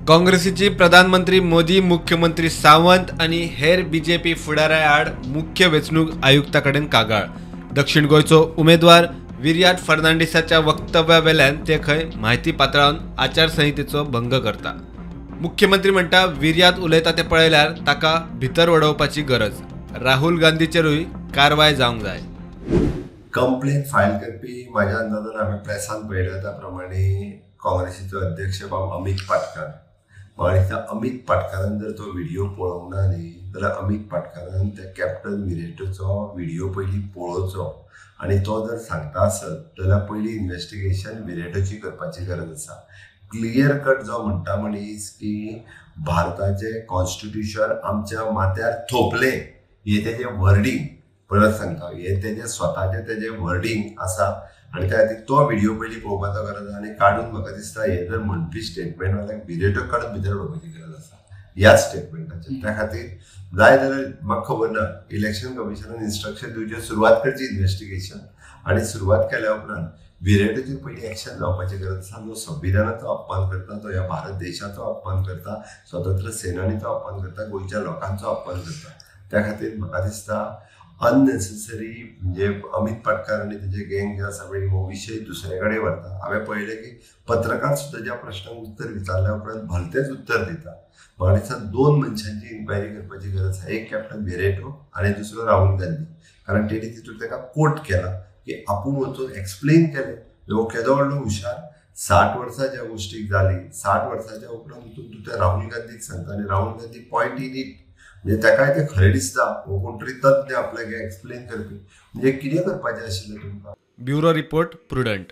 काँग्रेसीची प्रधानमंत्री मोदी, मुख्यमंत्री सावंत आणि हेर बीजेपी फुडाऱ्या आड मुख्य वेंचणूक आयुक्ताकडेन कागाळ. दक्षिण गोंयचो उमेदवार विर्याट फर्नांडिसाच्या वक्तव्या वेल्यान ते खंय म्हायती पातळावन आचारसंहितेचो भंग करता. मुख्यमंत्री म्हणटा विर्यात उलयता ते पळयल्यार ताका भितर वडोवपाची गरज. राहुल गांधीचेरूय कारवाय जावंक जाय. कंप्लेन फायल करपी म्हाज्या अंदाजान हांवें प्रेसान पळयल्या त्या प्रमाणे काँग्रेसीचो अध्यक्ष बाब अमित पाटकर. म्हाका दिसता अमित पाटकरान जर तो व्हिडिओ पळोवंक ना न्ही जाल्यार अमित पाटकरान त्या कॅप्टन विरेटोचो व्हिडिओ पयलीं पळोवचो आनी तो जर सांगता आसत जाल्यार पयलीं इन्व्हेस्टिगेशन विरेटोची करपाची गरज आसा. क्लियर कट जो म्हणटा मनीस की भारताचे कॉन्स्टिट्यूशन आमच्या माथ्यार थोपले हे तेजे वर्डींग परत सांगता हे तेजे स्वताचे तेजे वर्डींग आसा आनी त्या खातीर तो व्हिडिओ पयलीं पळोवपाचो गरज आसा आनी काडून म्हाका दिसता हे जर म्हणपी स्टेटमेंट जाल्यार विरेटो काडून भितर उडोवपाची गरज आसा ह्या स्टेटमेंटाचेर. त्या खातीर जाय जाल्यार म्हाका खबर ना इलेक्शन कमिशनान इन्स्ट्रक्शन दिवचे सुरवात करची इन्व्हेस्टिगेशन आनी सुरवात केल्या उपरांत विरेटोचेर पयलीं एक्शन जावपाची गरज आसा. जो संविधानाचो अपमान करता, तो ह्या भारत देशाचो अपमान करता, स्वतंत्र सेनानीचो अपमान करता, गोंयच्या लोकांचो अपमान करता. त्या खातीर म्हाका दिसता अननेसेसरी म्हणजे अमित पाटकर आनी तेजे गँग जे आसा पळय हो विशय दुसरे कडेन व्हरता. हांवें पळयलें की पत्रकार सुद्दां ज्या प्रश्नांक उत्तर विचारल्या उपरांत भलतेच उत्तर दिता. म्हाका दिसता दोन मनशांची इन्क्वायरी करपाची गरज आसा. एक कॅप्टन विरेटो आनी दुसरो राहुल गांधी. कारण तेणी तितून ताका कोट केला की आपूण वचून एक्सप्लेन केलें हो केदो व्हडलो हुशार. 60 वर्सां ज्या गोश्टीक जाली 60 वर्सांच्या उपरांत वचून तूं त्या राहुल गांधीक सांगता आनी Rahul Gandhi point in it म्हणजे ताकाय ते खरें दिसता हो कोण तरी तज्ञ आपल्याक एक्सप्लेन करपी म्हणजे कितें करपाचें आशिल्लें तुमकां. Bureau report prudent.